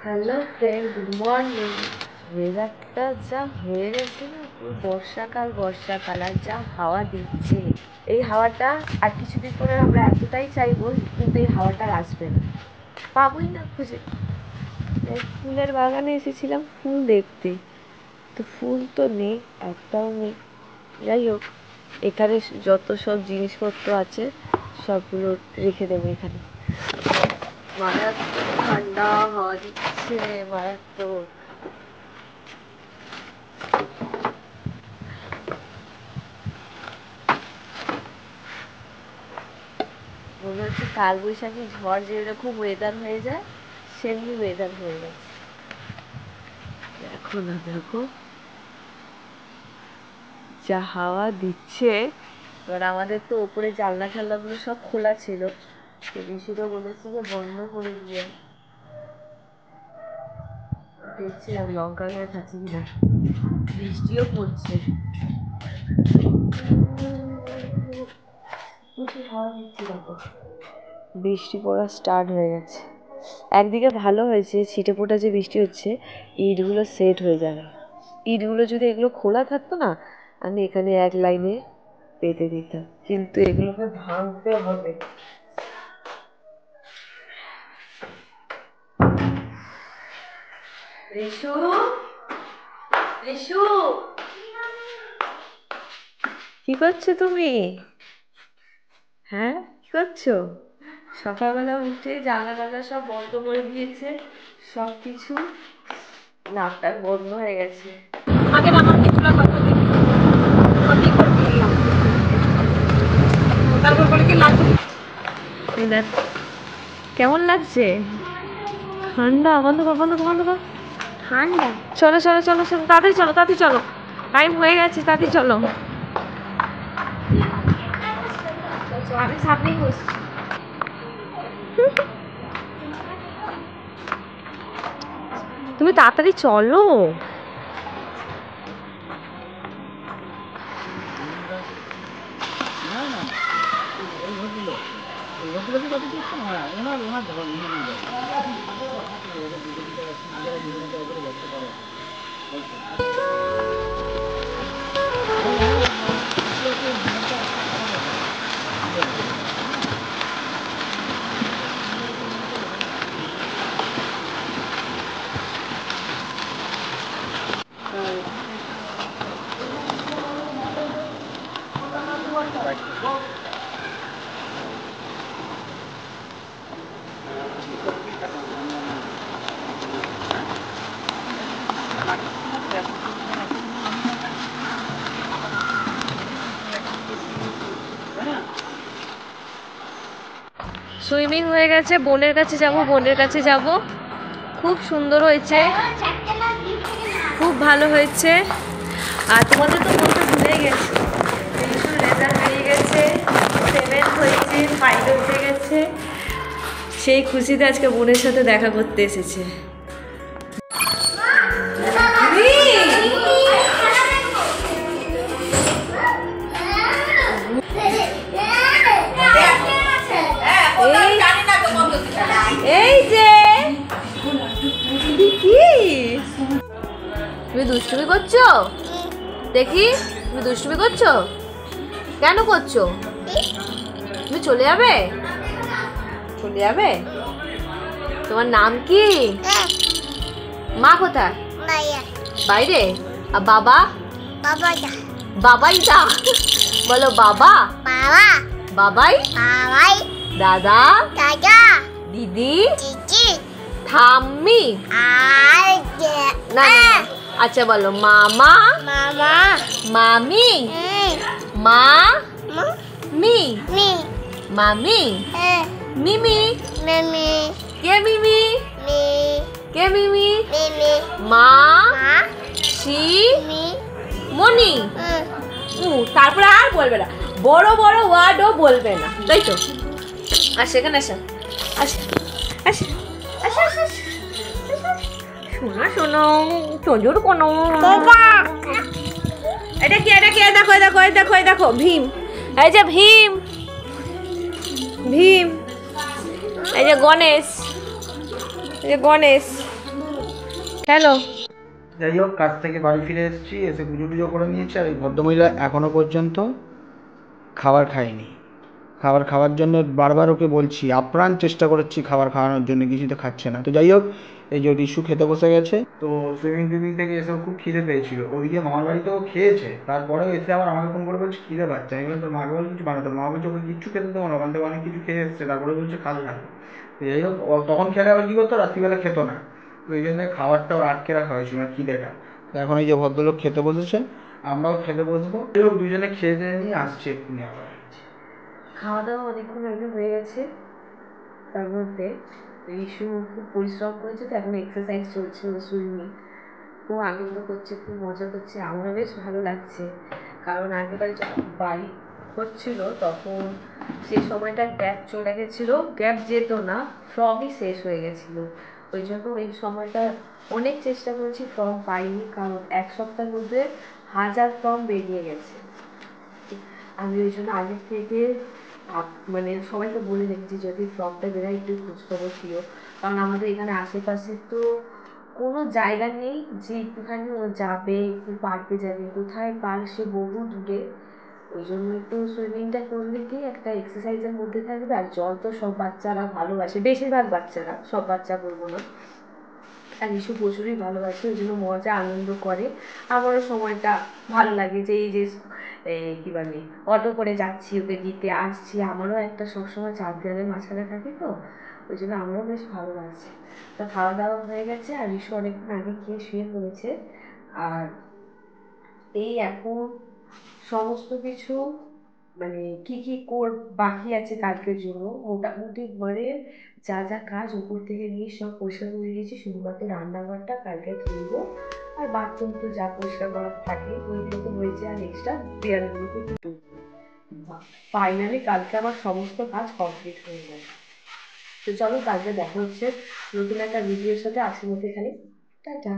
Hello friend, good morning. ওয়েদারটা যা হয়ে গেছে না, পুরো বর্ষাকাল আর যা হাওয়া দিচ্ছে। এই হাওয়াটা আর কিছুদিন পরে আমরা এতটাই চাইবো, কিন্তু এই হাওয়াটা আসবে না, পাবোই না খুঁজে। ফুলের বাগানে এসেছিলাম ফুল দেখতে, তো ফুল তো নেই, একটাও নেই। যাই হোক, এখানে যত সব জিনিসপত্র আছে সবগুলো রেখে দেবো এখানে। মারাত্মক ঠান্ডা হাওয়া দিচ্ছে, মারাত্মক। মনে হচ্ছে কালবৈশাখী ঝড় যেরকম ওয়েদার হয়ে যায়, সেমনি ওয়েদার হয়ে গেছে। দেখো না, দেখো যা হাওয়া দিচ্ছে। এবার আমাদের তো ওপরে জানলাগুলো সব খোলা ছিল, ঋষিরা বলেছে যে বন্ধ করে দিয়ে। দেখছিলাম লঙ্কা গাছ আছে কিনা, বৃষ্টিও পড়ছে। বৃষ্টি পড়া স্টার্ট হয়ে গেছে। একদিকে ভালো হয়েছে, ছিটে ফোটা যে বৃষ্টি হচ্ছে, ইটগুলো সেট হয়ে যাবে। ইটগুলো যদি এগুলো খোলা থাকতো না, আমি এখানে এক লাইনে পেতে দিতাম, কিন্তু এগুলোকে ভাঙতে হবে। রিশু, রিশু, কি করছো তুমি? হ্যাঁ, কি করছো? সকালবেলা উঠে জানলা সব বন্ধ করে দিয়েছে, সব কিছু নাকটা বন্ধ হয়ে গেছে। কেমন লাগছে? ঠান্ডা। বন্ধ কর, বন্ধ কর, বন্ধ কর। ঠান্ডা। চলো চলো চলো চলো, তাড়াতাড়ি চলো, তাড়াতাড়ি চলো, টাইম হয়ে গেছে, তাড়াতাড়ি চলো। আমি সামনেই বসছি। তুমি তাড়াতাড়ি চলো। সুইমিং হয়ে গেছে, বোনের কাছে যাব। খুব সুন্দর হয়েছে, খুব ভালো হয়েছে। আর তোমাদের তো বলতে ভুলে গেছি, রেজাল্ট বেরিয়ে গেছে, 7 হয়েছে, 5 উঠে গেছে। সেই খুশিতে আজকে বোনের সাথে দেখা করতে এসেছে। এই যে কি তুমি দুষ্টুমি করছো? দেখি, তুমি দুষ্টুমি করছো কেন করছো? তুমি চলে যাবে? চলে যাবে? তোমার নাম কি? মা কোথায়? বাইরে। আর বাবা? বাবাই যা বলো। বাবা, বাবাই, দাদা, দিদি, ঠাম্মি, না আচ্ছা বলো মামা, মামি, মা, মামি, মিমি। কে মিমি? কে মিমি? মা, সি, মনি। তারপরে আর বলবে না, বড় বড় ওয়ার্ডও বলবে না, তাই তো? আর সেখানে আসা, শোনো শোনো, চজুর কোনো। এটা কি? এটা কি? দেখো দেখো দেখো দেখো, ভীম। এই যে ভীম, ভীম। এই যে গণেশ, এই যে গণেশ। হ্যালো। যাই হোক, কাজ থেকে বাড়ি ফিরে এসেছি, এসে পুজো টুজো করে নিয়েছি। আর এই ভদ্রমহিলা এখনও পর্যন্ত খাবার খায়নি। খাবার খাওয়ার জন্য বারবার ওকে বলছি, আপ্রাণ চেষ্টা করেছি খাবার খাওয়ানোর জন্য, কিছুতে খাচ্ছে না। তো যাই হোক, এই যে রিশু খেতে বসে গেছে। তো সুইমিং টুইমিং থেকে এসেও খুব খিদে পেয়েছিল, ওইদিকে মামার বাড়িতেও খেয়েছে, তারপরেও এসে আবার আমাকে ফোন করে বলছে খিদে পাচ্ছে। আমি বললাম তোর মাকে বল কিছু বানাতে। মা বলছে ওকে কিচ্ছু খেতে দেবো না, ওখান থেকে অনেক কিছু খেয়ে এসছে, তারপরে বলছে খাবে না। তো যাই হোক, তখন খেলে আবার কী করতো, রাত্রিবেলা খেত না। তো এই জন্য খাবারটা ওর আটকে রাখা হয়েছিল, মানে খিদেটা। তো এখন এই যে ভদ্রলোক খেতে বসেছে, আমরাও খেতে বসবো। যাই হোক, দুজনে খেয়ে দিয়ে নিয়ে আসছি এক্ষুনি আবার। খাওয়া দাওয়া অনেকক্ষণ আগে হয়ে গেছে। তার মধ্যে রিশু খুব পরিশ্রম করেছে, তো এখন এক্সারসাইজ চলছিল, সুইমিং। খুব আনন্দ করছে, খুব মজা করছে, আমারও বেশ ভালো লাগছে। কারণ আগেবারে যখন বাড়ি হচ্ছিল তখন সেই সময়টা গ্যাপ চলে গেছিলো, গ্যাপ যেত না, ফর্মই শেষ হয়ে গেছিলো। ওই জন্য এই সময়টা অনেক চেষ্টা করেছি, ফর্ম পাইনি। কারণ এক সপ্তাহের মধ্যে 1000 ফর্ম বেরিয়ে গেছে। আমি ওই জন্য আগের থেকে মানে সবাইকে বলে রেখেছি, যদি ফর্মটা বেরোয় একটু খোঁজখবর দিও। কারণ আমাদের এখানে আশেপাশে তো কোনো জায়গা নেই যে একটুখানি ও যাবে, একটু পার্কে যাবে, কোথায় পার্ক সে বহু দূরে। ওই জন্য একটু সুইমিংটা করলে কি একটা এক্সারসাইজের মধ্যে থাকবে। আর জল তো সব বাচ্চারা ভালোবাসে, বেশিরভাগ বাচ্চারা, সব বাচ্চা বলবো না, আর রিশু প্রচুরই ভালোবাসে, ওই জন্য মজা আনন্দ করে। আমারও সময়টা ভালো লাগে যে এই যে কী বলে অটো করে যাচ্ছি, ওকে দিতে আসছি, আমারও একটা সবসময় চার দেওয়ালের মাঝখানে থাকে, তো ওই জন্য আমারও বেশ ভালো লাগছে। তা খাওয়া দাওয়া হয়ে গেছে, আর রিশু অনেকক্ষণ আগে খেয়ে শুয়ে পড়েছে। আর এই এখন সমস্ত কিছু মানে কি কি বাকি আছে কালকের জন্য মোটামুটি ঘরে যা যা কাজ উপর থেকে নিয়ে সব পরিষ্কার করে দিয়েছি, শুধুমাত্র রান্নাঘরটা কালকে তুলবো। আর বাথরুম তো যা পরিষ্কার করার থাকে ওইগুলো তো হয়েছে, আর এক্সট্রা দেয়ালগুলোকে একটু ফাইনালি কালকে আমার সমস্ত কাজ কমপ্লিট হয়ে যায়। তো চলো কালকে দেখা হচ্ছে নতুন একটা ভিডিওর সাথে। আজকের মধ্যে এখানে টাটা।